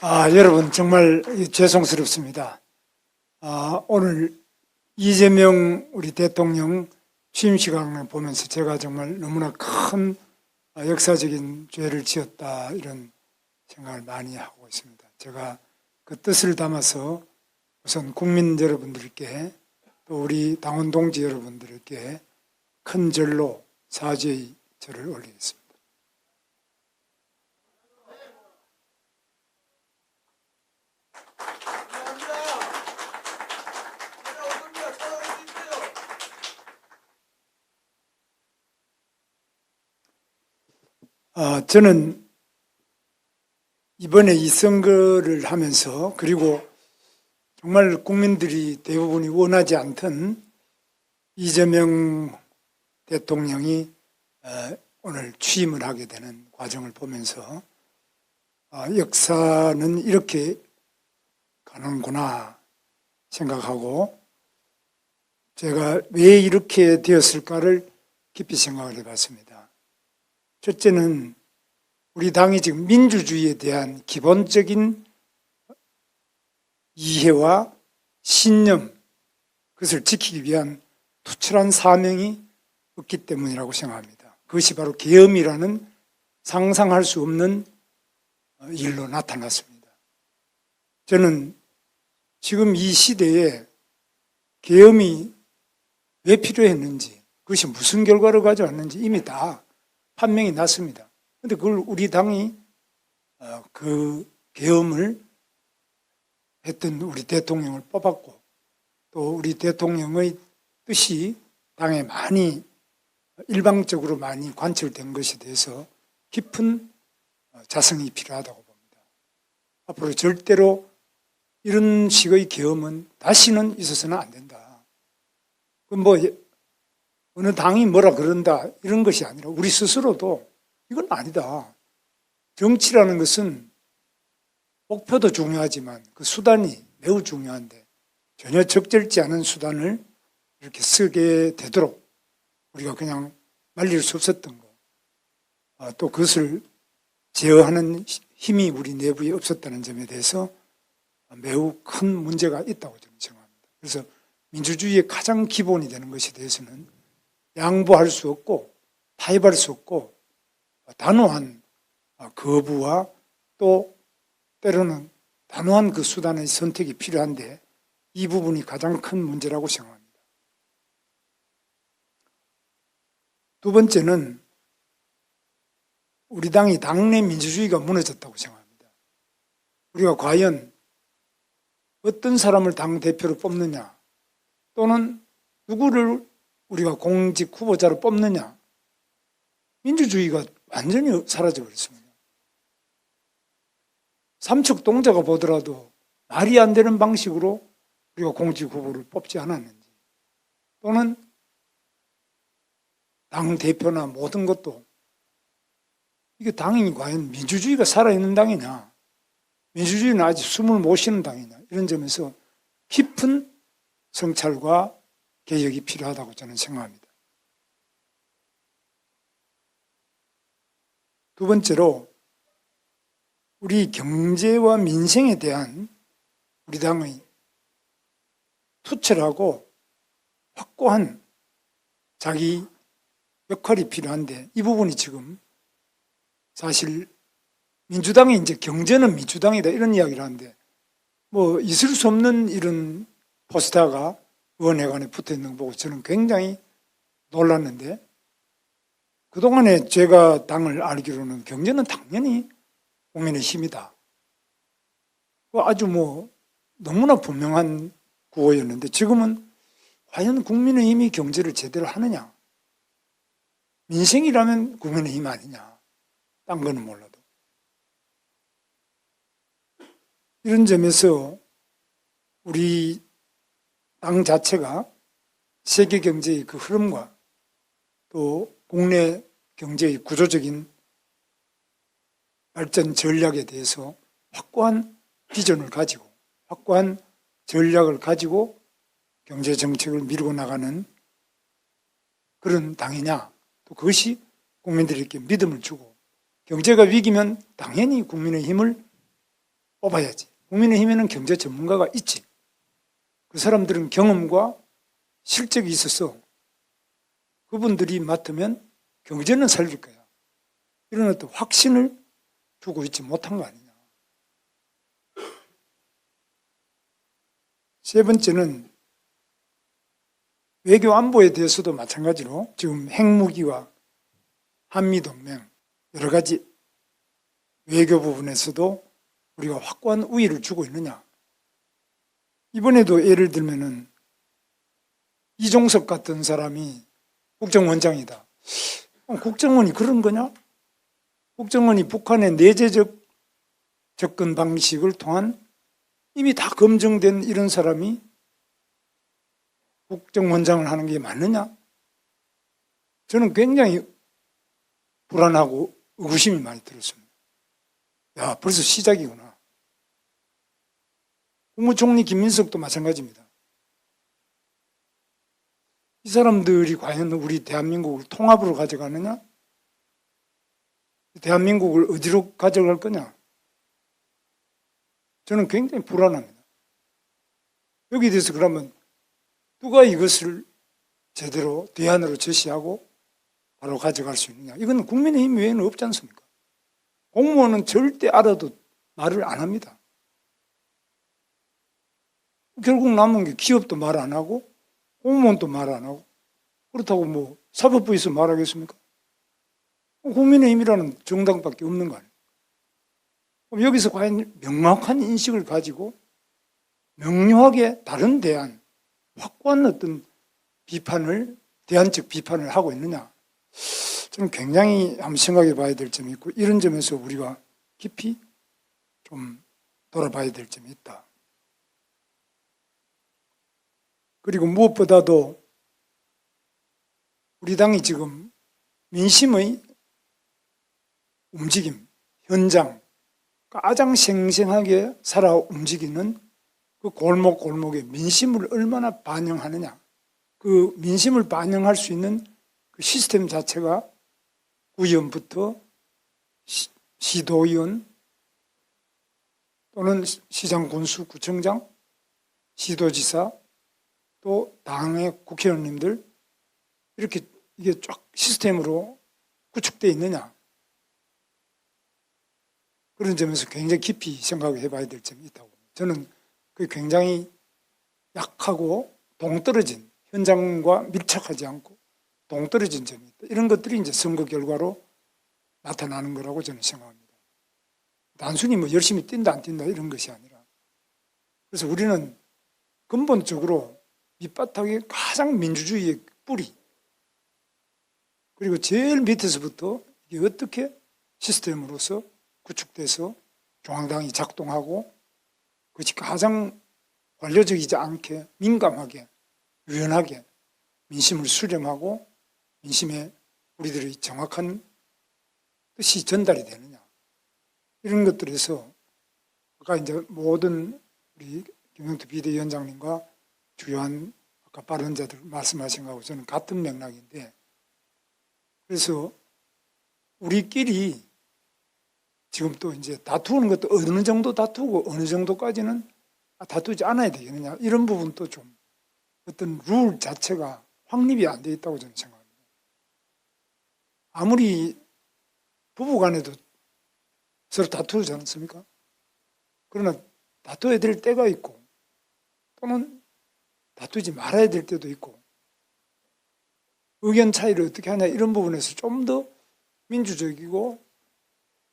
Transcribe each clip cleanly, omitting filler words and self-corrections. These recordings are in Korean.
여러분 정말 죄송스럽습니다. 오늘 이재명 우리 대통령 취임 시간을 보면서 제가 정말 너무나 큰 역사적인 죄를 지었다 이런 생각을 많이 하고 있습니다. 제가 그 뜻을 담아서 우선 국민 여러분들께 또 우리 당원 동지 여러분들께 큰 절로 사죄의 절을 올리겠습니다. 저는 이번에 이 선거를 하면서 그리고 정말 국민들이 대부분이 원하지 않던 이재명 대통령이 오늘 취임을 하게 되는 과정을 보면서 역사는 이렇게 가는구나 생각하고 제가 왜 이렇게 되었을까를 깊이 생각을 해봤습니다. 첫째는 우리 당이 지금 민주주의에 대한 기본적인 이해와 신념, 그것을 지키기 위한 투철한 사명이 없기 때문이라고 생각합니다. 그것이 바로 계엄이라는 상상할 수 없는 일로 나타났습니다. 저는 지금 이 시대에 계엄이 왜 필요했는지, 그것이 무슨 결과를 가져왔는지 이미 다 판명이 났습니다. 그런데 그걸 우리 당이 그 계엄을 했던 우리 대통령을 뽑았고 또 우리 대통령의 뜻이 당에 많이 일방적으로 많이 관철된 것에 대해서 깊은 자성이 필요하다고 봅니다. 앞으로 절대로 이런 식의 계엄은 다시는 있어서는 안 된다. 뭐 어느 당이 뭐라 그런다 이런 것이 아니라 우리 스스로도 이건 아니다. 정치라는 것은 목표도 중요하지만 그 수단이 매우 중요한데 전혀 적절치 않은 수단을 이렇게 쓰게 되도록 우리가 그냥 말릴 수 없었던 거, 또 그것을 제어하는 힘이 우리 내부에 없었다는 점에 대해서 매우 큰 문제가 있다고 저는 생각합니다. 그래서 민주주의의 가장 기본이 되는 것에 대해서는 양보할 수 없고 타협할 수 없고 단호한 거부와 또 때로는 단호한 그 수단의 선택이 필요한데 이 부분이 가장 큰 문제라고 생각합니다. 두 번째는 우리 당이 당내 민주주의가 무너졌다고 생각합니다. 우리가 과연 어떤 사람을 당대표로 뽑느냐 또는 누구를 우리가 공직 후보자로 뽑느냐 민주주의가 완전히 사라져버렸습니다. 삼척동자가 보더라도 말이 안 되는 방식으로 우리가 공직 후보를 뽑지 않았는지 또는 당대표나 모든 것도 이게 당이 과연 민주주의가 살아있는 당이냐 민주주의는 아직 숨을 못 쉬는 당이냐 이런 점에서 깊은 성찰과 개혁이 필요하다고 저는 생각합니다. 두 번째로 우리 경제와 민생에 대한 우리 당의 투철하고 확고한 자기 역할이 필요한데 이 부분이 지금 사실 민주당이 이제 경제는 민주당이다 이런 이야기를 하는데 뭐 있을 수 없는 이런 포스터가 의원회관에 붙어 있는 거 보고 저는 굉장히 놀랐는데 그동안에 제가 당을 알기로는 경제는 당연히 국민의힘이다. 아주 뭐 너무나 분명한 구호였는데 지금은 과연 국민의힘이 경제를 제대로 하느냐? 민생이라면 국민의힘 아니냐? 딴 거는 몰라도. 이런 점에서 우리 당 자체가 세계 경제의 그 흐름과 또 국내 경제의 구조적인 발전 전략에 대해서 확고한 비전을 가지고 확고한 전략을 가지고 경제 정책을 밀고 나가는 그런 당이냐 또 그것이 국민들에게 믿음을 주고 경제가 위기면 당연히 국민의힘을 뽑아야지. 국민의힘에는 경제 전문가가 있지. 그 사람들은 경험과 실적이 있어서 그분들이 맡으면 경제는 살릴 거야. 이런 어떤 확신을 주고 있지 못한 거 아니냐. 세 번째는 외교 안보에 대해서도 마찬가지로 지금 핵무기와 한미동맹 여러 가지 외교 부분에서도 우리가 확고한 우위를 주고 있느냐. 이번에도 예를 들면은 이종석 같은 사람이 국정원장이다. 국정원이 그런 거냐? 국정원이 북한의 내재적 접근 방식을 통한 이미 다 검증된 이런 사람이 국정원장을 하는 게 맞느냐? 저는 굉장히 불안하고 의구심이 많이 들었습니다. 야, 벌써 시작이구나. 국무총리 김민석도 마찬가지입니다. 이 사람들이 과연 우리 대한민국을 통합으로 가져가느냐? 대한민국을 어디로 가져갈 거냐? 저는 굉장히 불안합니다. 여기에 대해서 그러면 누가 이것을 제대로 대안으로 제시하고 바로 가져갈 수 있느냐? 이건 국민의힘 외에는 없지 않습니까? 공무원은 절대 알아도 말을 안 합니다. 결국 남은 게 기업도 말 안 하고 공무원도 말 안 하고 그렇다고 뭐 사법부에서 말하겠습니까? 국민의힘이라는 정당밖에 없는 거 아니에요. 그럼 여기서 과연 명확한 인식을 가지고 명료하게 다른 대안, 확고한 어떤 비판을, 대안적 비판을 하고 있느냐. 저는 굉장히 한번 생각해 봐야 될 점이 있고 이런 점에서 우리가 깊이 좀 돌아봐야 될 점이 있다. 그리고 무엇보다도 우리 당이 지금 민심의 움직임, 현장, 가장 생생하게 살아 움직이는 그 골목골목의 민심을 얼마나 반영하느냐. 그 민심을 반영할 수 있는 그 시스템 자체가 구의원부터 시도의원 또는 시장, 군수, 구청장, 시도지사 또 당의 국회의원님들 이렇게 이게 쫙 시스템으로 구축되어 있느냐. 그런 점에서 굉장히 깊이 생각해 봐야 될 점이 있다고 봅니다. 저는 그게 굉장히 약하고 동떨어진 현장과 밀착하지 않고 동떨어진 점이 있다. 이런 것들이 이제 선거 결과로 나타나는 거라고 저는 생각합니다. 단순히 뭐 열심히 뛴다 안 뛴다 이런 것이 아니라 그래서 우리는 근본적으로 밑바닥에 가장 민주주의의 뿌리 그리고 제일 밑에서부터 이게 어떻게 시스템으로서 구축돼서 중앙당이 작동하고 그것이 가장 관료적이지 않게 민감하게 유연하게 민심을 수렴하고 민심에 우리들의 정확한 뜻이 전달이 되느냐 이런 것들에서 아까 이제 모든 우리 김영투 비대위원장님과 주요한 아까 발언자들 말씀하신 거하고 저는 같은 맥락인데 그래서 우리끼리 지금 또 이제 다투는 것도 어느 정도 다투고 어느 정도까지는 다투지 않아야 되겠느냐 이런 부분도 좀 어떤 룰 자체가 확립이 안 돼 있다고 저는 생각합니다. 아무리 부부간에도 서로 다투지 않습니까? 그러나 다투어야 될 때가 있고 또는 다투지 말아야 될 때도 있고 의견 차이를 어떻게 하냐 이런 부분에서 좀 더 민주적이고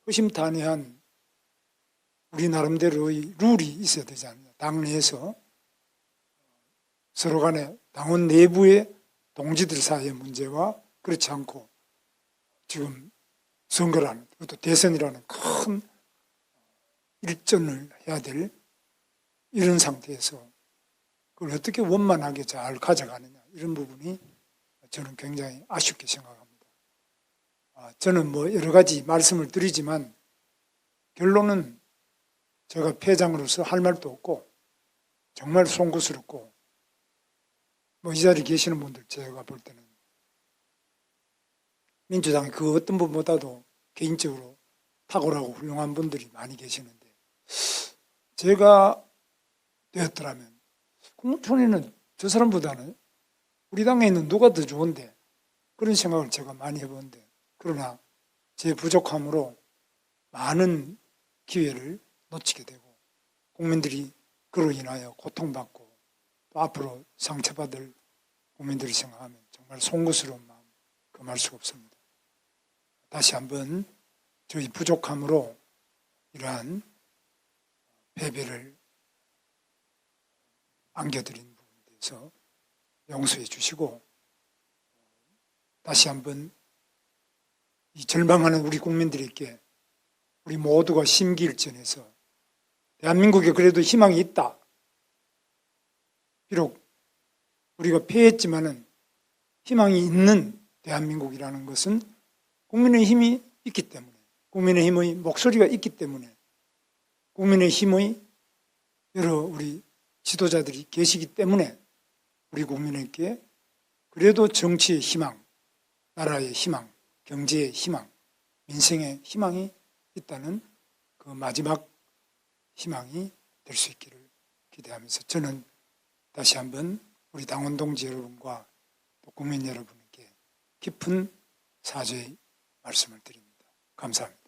허심탄회한 우리 나름대로의 룰이 있어야 되지 않느냐. 당내에서 서로 간에 당원 내부의 동지들 사이의 문제와 그렇지 않고 지금 선거라는 또 대선이라는 큰 일전을 해야 될 이런 상태에서 그걸 어떻게 원만하게 잘 가져가느냐 이런 부분이 저는 굉장히 아쉽게 생각합니다. 저는 뭐 여러 가지 말씀을 드리지만 결론은 제가 패장으로서 할 말도 없고 정말 송구스럽고 뭐 이 자리에 계시는 분들 제가 볼 때는 민주당의 그 어떤 분보다도 개인적으로 탁월하고 훌륭한 분들이 많이 계시는데 제가 되었더라면 국무총리는 저 사람보다는 우리 당에 있는 누가 더 좋은데, 그런 생각을 제가 많이 해보는데, 그러나 제 부족함으로 많은 기회를 놓치게 되고 국민들이 그로 인하여 고통받고 또 앞으로 상처받을 국민들을 생각하면 정말 송구스러운 마음 금할 수가 없습니다. 다시 한번 저희 부족함으로 이러한 패배를 안겨드린 부분에 대해서 용서해 주시고, 다시 한번 이 절망하는 우리 국민들에게 우리 모두가 심기일전해서 대한민국에 그래도 희망이 있다. 비록 우리가 패했지만은 희망이 있는 대한민국이라는 것은 국민의힘이 있기 때문에, 국민의힘의 목소리가 있기 때문에, 국민의힘의 여러 우리 지도자들이 계시기 때문에 우리 국민에게 그래도 정치의 희망, 나라의 희망, 경제의 희망, 민생의 희망이 있다는 그 마지막 희망이 될 수 있기를 기대하면서, 저는 다시 한번 우리 당원 동지 여러분과 또 국민 여러분에게 깊은 사죄의 말씀을 드립니다. 감사합니다.